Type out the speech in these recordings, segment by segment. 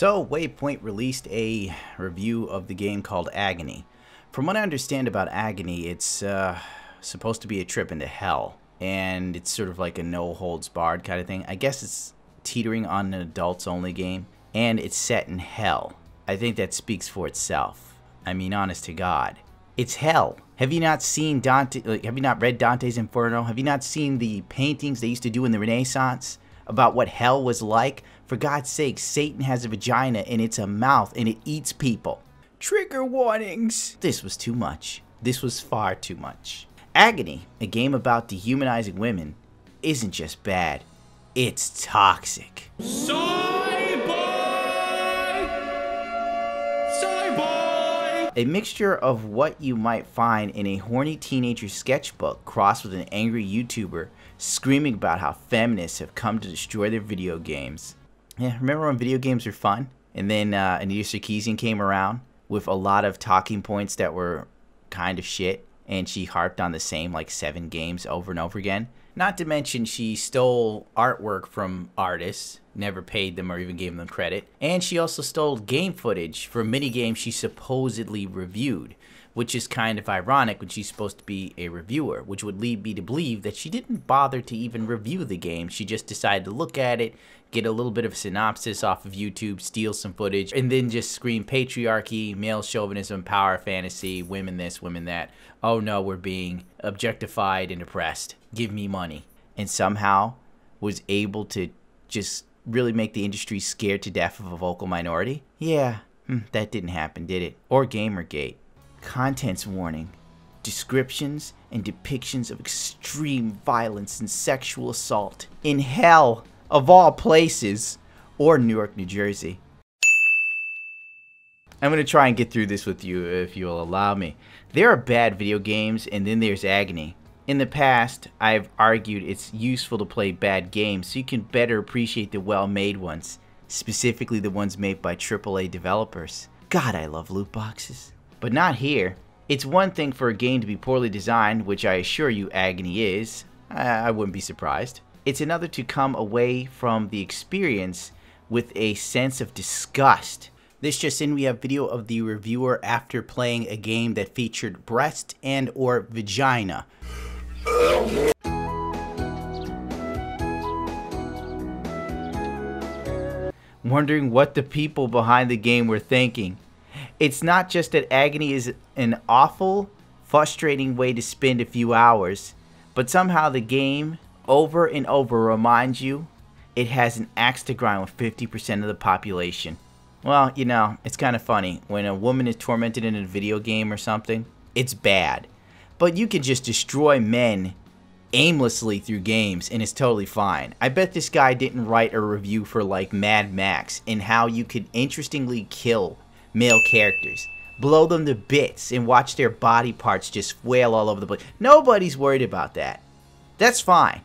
So, Waypoint released a review of the game called Agony. From what I understand about Agony, it's supposed to be a trip into hell, and it's sort of like a no-holds-barred kind of thing. I guess it's teetering on an adults-only game, and it's set in hell. I think that speaks for itself. I mean, honest to God, it's hell. Have you not seen Dante? Have you not read Dante's Inferno? Have you not seen the paintings they used to do in the Renaissance about what hell was like? For God's sake, Satan has a vagina and it's a mouth and it eats people. Trigger warnings. This was too much. This was far too much. Agony, a game about dehumanizing women, isn't just bad. It's toxic. A mixture of what you might find in a horny teenager sketchbook crossed with an angry YouTuber screaming about how feminists have come to destroy their video games. Yeah, remember when video games were fun? And then Anita Sarkeesian came around with a lot of talking points that were kind of shit, and she harped on the same like 7 games over and over again. Not to mention she stole artwork from artists, never paid them or even gave them credit. And she also stole game footage for minigames she supposedly reviewed, which is kind of ironic when she's supposed to be a reviewer, which would lead me to believe that she didn't bother to even review the game. She just decided to look at it, get a little bit of a synopsis off of YouTube, steal some footage, and then just scream patriarchy, male chauvinism, power fantasy, women this, women that. Oh no, we're being objectified and oppressed. Give me money. And somehow was able to just really make the industry scared to death of a vocal minority? Yeah, that didn't happen, did it? Or Gamergate. Contents warning. Descriptions and depictions of extreme violence and sexual assault in hell, of all places, or Newark, New Jersey. I'm going to try and get through this with you if you'll allow me. There are bad video games, and then there's Agony. In the past, I've argued it's useful to play bad games so you can better appreciate the well-made ones, specifically the ones made by AAA developers. God, I love loot boxes. But not here. It's one thing for a game to be poorly designed, which I assure you Agony is. I wouldn't be surprised. It's another to come away from the experience with a sense of disgust. This just in, we have video of the reviewer after playing a game that featured breast and or vagina. Wondering what the people behind the game were thinking. It's not just that Agony is an awful, frustrating way to spend a few hours, but somehow the game over and over reminds you it has an axe to grind with 50% of the population. Well, you know, it's kind of funny. When a woman is tormented in a video game or something, it's bad. But you can just destroy men aimlessly through games and it's totally fine. I bet this guy didn't write a review for like Mad Max and how you could interestingly kill male characters, blow them to bits, and watch their body parts just flail all over the place. Nobody's worried about that. That's fine.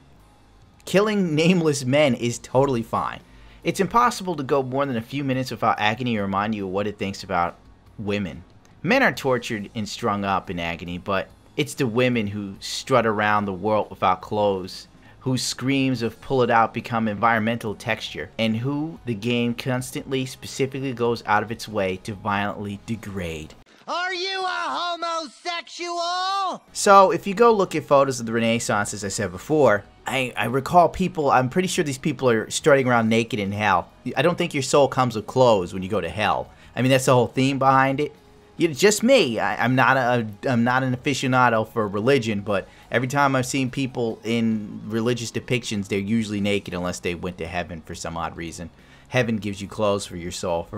Killing nameless men is totally fine. It's impossible to go more than a few minutes without Agony remind you of what it thinks about women. Men are tortured and strung up in Agony, but it's the women who strut around the world without clothes, whose screams of pull it out become environmental texture, and who the game constantly, specifically goes out of its way to violently degrade. Are you a homosexual? So, if you go look at photos of the Renaissance, as I said before, I recall people, I'm pretty sure these people are strutting around naked in hell. I don't think your soul comes with clothes when you go to hell. I mean, that's the whole theme behind it. Just me. I'm not an aficionado for religion, but every time I've seen people in religious depictions, they're usually naked unless they went to heaven for some odd reason. Heaven gives you clothes for your soul.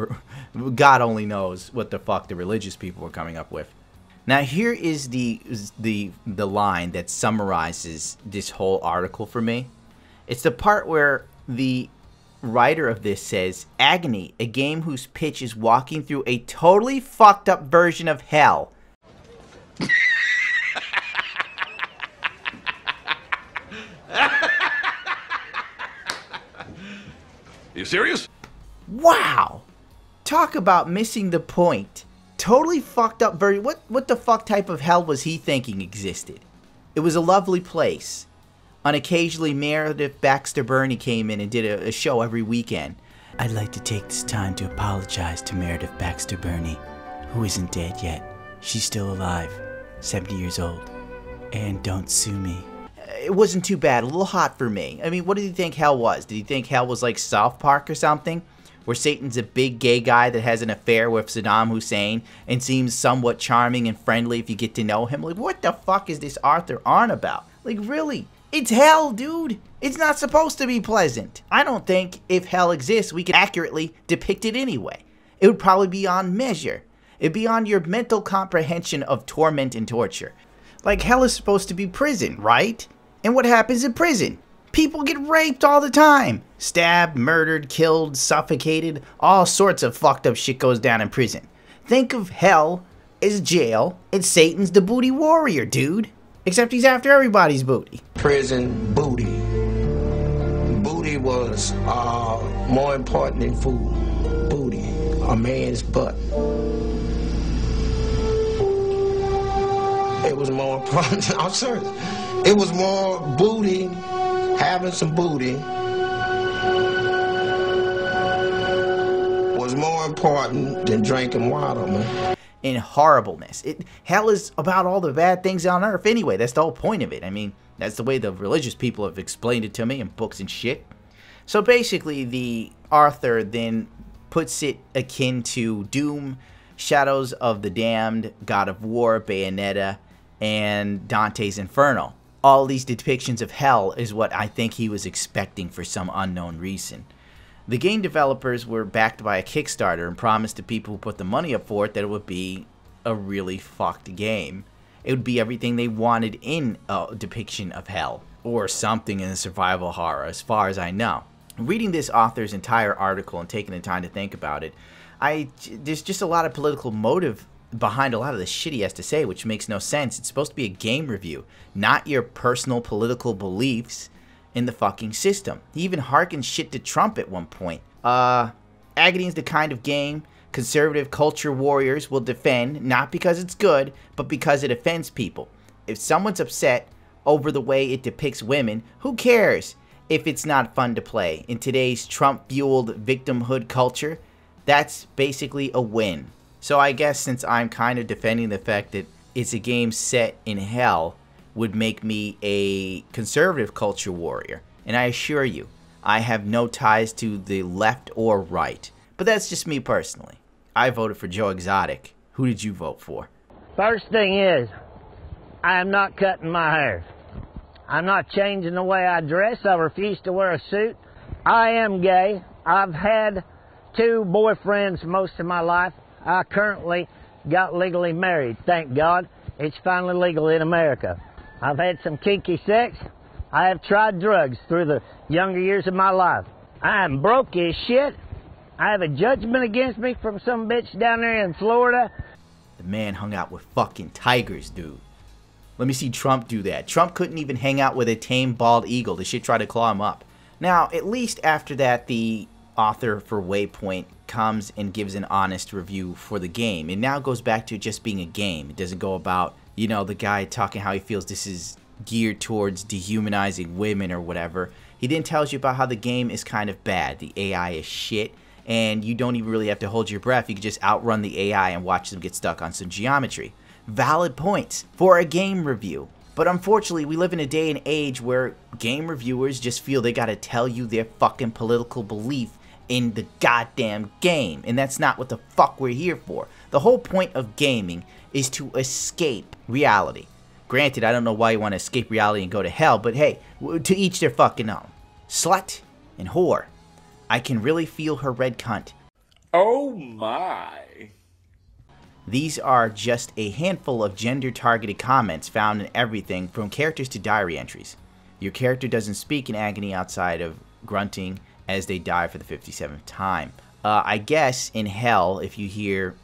God only knows what the fuck the religious people were coming up with. Now here is the line that summarizes this whole article for me. It's the part where the writer of this says, Agony, a game whose pitch is walking through a totally fucked up version of hell. You serious? Wow. Talk about missing the point. Totally fucked up version. What the fuck type of hell was he thinking existed? It was a lovely place. On occasionally, Meredith Baxter Burney came in and did a show every weekend. I'd like to take this time to apologize to Meredith Baxter Burney, who isn't dead yet. She's still alive, 70 years old. And don't sue me. It wasn't too bad, a little hot for me. I mean, what did he think hell was? Did he think hell was like South Park or something? Where Satan's a big gay guy that has an affair with Saddam Hussein and seems somewhat charming and friendly if you get to know him? Like, what the fuck is this Arthur on about? Like, really? It's hell, dude. It's not supposed to be pleasant. I don't think if hell exists, we can accurately depict it anyway. It would probably be on measure. It'd be on your mental comprehension of torment and torture. Like, hell is supposed to be prison, right? And what happens in prison? People get raped all the time. Stabbed, murdered, killed, suffocated. All sorts of fucked up shit goes down in prison. Think of hell as jail, and Satan's the booty warrior, dude. Except he's after everybody's booty. Prison booty. Booty was more important than food. Booty. A man's butt. It was more important. I'm serious. It was more booty, having some booty was more important than drinking water, man. In horribleness. Hell is about all the bad things on earth anyway. That's the whole point of it. I mean, that's the way the religious people have explained it to me in books and shit. So basically, the Arthur then puts it akin to Doom, Shadows of the Damned, God of War, Bayonetta, and Dante's Inferno. All these depictions of hell is what I think he was expecting for some unknown reason. The game developers were backed by a Kickstarter and promised to people who put the money up for it that it would be a really fucked game. It would be everything they wanted in a depiction of hell, or something in a survival horror, as far as I know. Reading this author's entire article and taking the time to think about it, there's just a lot of political motive behind a lot of the shit he has to say, which makes no sense. It's supposed to be a game review, not your personal political beliefs in the fucking system. He even harkens shit to Trump at one point. Agony is the kind of game conservative culture warriors will defend, not because it's good, but because it offends people. If someone's upset over the way it depicts women, who cares if it's not fun to play? In today's Trump-fueled victimhood culture, that's basically a win. So I guess since I'm kind of defending the fact that it's a game set in hell, would make me a conservative culture warrior. And I assure you, I have no ties to the left or right. But that's just me personally. I voted for Joe Exotic. Who did you vote for? First thing is, I am not cutting my hair. I'm not changing the way I dress. I refuse to wear a suit. I am gay. I've had 2 boyfriends most of my life. I currently got legally married, thank God. It's finally legal in America. I've had some kinky sex. I have tried drugs through the younger years of my life. I am broke as shit. I have a judgment against me from some bitch down there in Florida. The man hung out with fucking tigers, dude. Let me see Trump do that. Trump couldn't even hang out with a tame bald eagle. The shit tried to claw him up. Now, at least after that, the author for Waypoint comes and gives an honest review for the game. It now goes back to just being a game. It doesn't go about, you know, the guy talking how he feels this is geared towards dehumanizing women or whatever. He then tells you about how the game is kind of bad. The AI is shit, and you don't even really have to hold your breath. You can just outrun the AI and watch them get stuck on some geometry. Valid points for a game review. But unfortunately, we live in a day and age where game reviewers just feel they gotta tell you their fucking political belief in the goddamn game. And that's not what the fuck we're here for. The whole point of gaming is to escape reality. Granted, I don't know why you want to escape reality and go to hell, but hey, to each their fucking own. Slut and whore. I can really feel her red cunt. Oh my. These are just a handful of gender-targeted comments found in everything from characters to diary entries. Your character doesn't speak in Agony outside of grunting as they die for the 57th time. I guess in hell, if you hear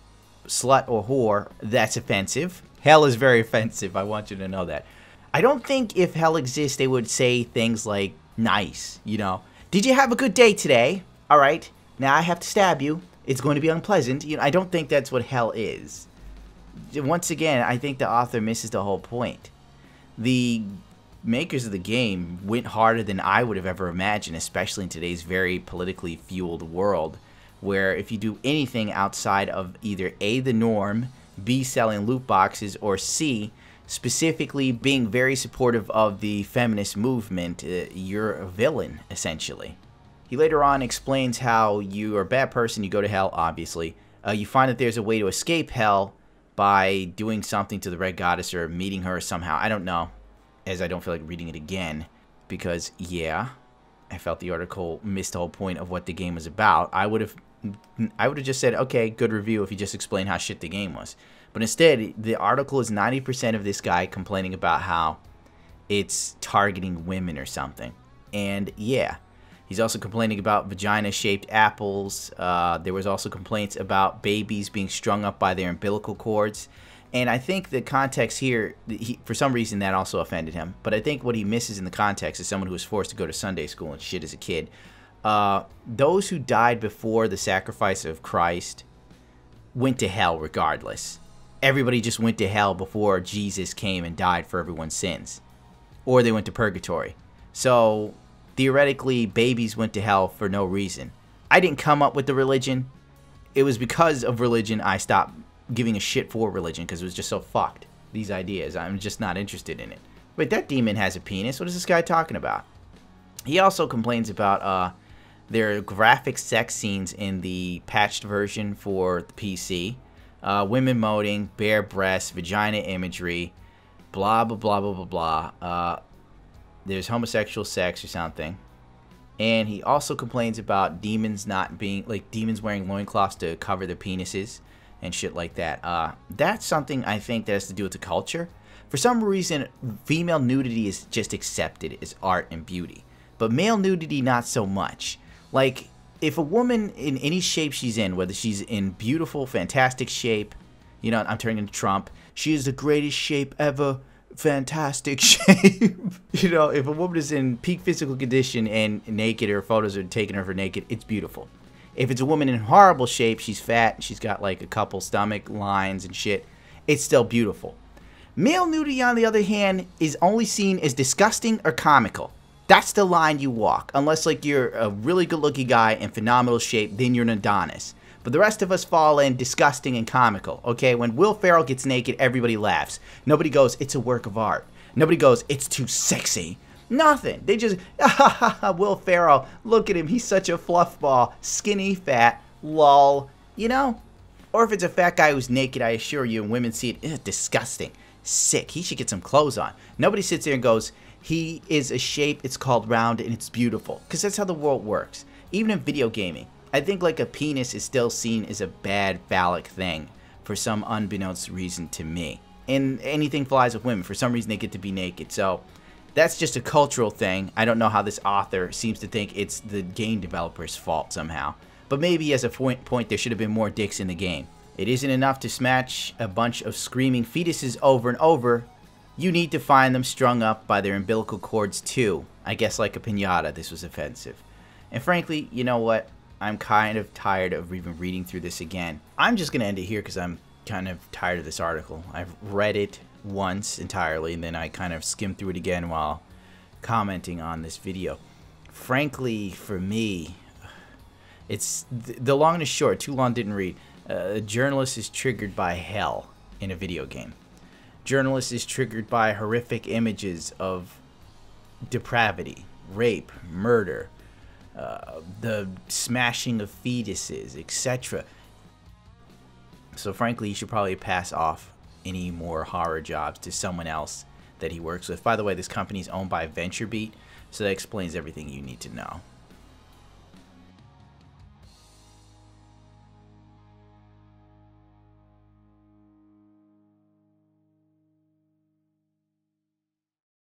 slut or whore, that's offensive. Hell is very offensive, I want you to know that. I don't think if hell exists, they would say things like, nice, you know. Did you have a good day today? Alright, now I have to stab you. It's going to be unpleasant. You know, I don't think that's what hell is. Once again, I think the author misses the whole point. The makers of the game went harder than I would have ever imagined, especially in today's very politically fueled world, where if you do anything outside of either A, the norm, B, selling loot boxes, or C, specifically being very supportive of the feminist movement, you're a villain, essentially. He later on explains how you are a bad person, you go to hell, obviously. You find that there's a way to escape hell by doing something to the Red Goddess or meeting her somehow. I don't know, as I don't feel like reading it again, because, yeah, I felt the article missed the whole point of what the game was about. I would have just said, okay, good review if you just explain how shit the game was. But instead, the article is 90% of this guy complaining about how it's targeting women or something. And yeah, he's also complaining about vagina-shaped apples. There was also complaints about babies being strung up by their umbilical cords. And I think the context here, for some reason that also offended him. But I think what he misses in the context is someone who was forced to go to Sunday school and shit as a kid. Those who died before the sacrifice of Christ went to hell regardless. Everybody just went to hell before Jesus came and died for everyone's sins. Or they went to purgatory. So, theoretically, babies went to hell for no reason. I didn't come up with the religion. It was because of religion I stopped giving a shit for religion, because it was just so fucked. These ideas, I'm just not interested in it. Wait, that demon has a penis? What is this guy talking about? He also complains about there are graphic sex scenes in the patched version for the PC. Women moaning, bare breasts, vagina imagery, blah, blah, blah, blah, blah, blah. There's homosexual sex or something. And he also complains about demons not being, like, demons wearing loincloths to cover their penises and shit like that. That's something I think that has to do with the culture. For some reason, female nudity is just accepted as art and beauty. But male nudity, not so much. Like, if a woman in any shape she's in, whether she's in beautiful, fantastic shape, you know, I'm turning into Trump, she is the greatest shape ever, fantastic shape. You know, if a woman is in peak physical condition and naked, or photos are taken of her naked, it's beautiful. If it's a woman in horrible shape, she's fat, she's got like a couple stomach lines and shit, it's still beautiful. Male nudity, on the other hand, is only seen as disgusting or comical. That's the line you walk. Unless, like, you're a really good-looking guy in phenomenal shape, then you're an Adonis. But the rest of us fall in disgusting and comical, okay? When Will Ferrell gets naked, everybody laughs. Nobody goes, it's a work of art. Nobody goes, it's too sexy. Nothing. They just, Will Ferrell, look at him. He's such a fluffball. Skinny, fat, lol. You know? Or if it's a fat guy who's naked, I assure you, and women see it, disgusting. Sick. He should get some clothes on. Nobody sits there and goes, he is a shape, it's called round, and it's beautiful. Because that's how the world works. Even in video gaming, I think like a penis is still seen as a bad phallic thing for some unbeknownst reason to me. And anything flies with women. For some reason they get to be naked. So that's just a cultural thing. I don't know how this author seems to think it's the game developer's fault somehow. But maybe as a point there should have been more dicks in the game. It isn't enough to smash a bunch of screaming fetuses over and over. You need to find them strung up by their umbilical cords too. I guess like a piñata, this was offensive. And frankly, you know what? I'm kind of tired of even reading through this again. I'm just going to end it here because I'm kind of tired of this article. I've read it once entirely, and then I kind of skimmed through it again while commenting on this video. Frankly, for me, it's the long and the short. Too long, didn't read. A journalist is triggered by hell in a video game. Journalist is triggered by horrific images of depravity, rape, murder, the smashing of fetuses, etc. So frankly, you should probably pass off any more horror jobs to someone else that he works with. By the way, this company is owned by VentureBeat, so that explains everything you need to know.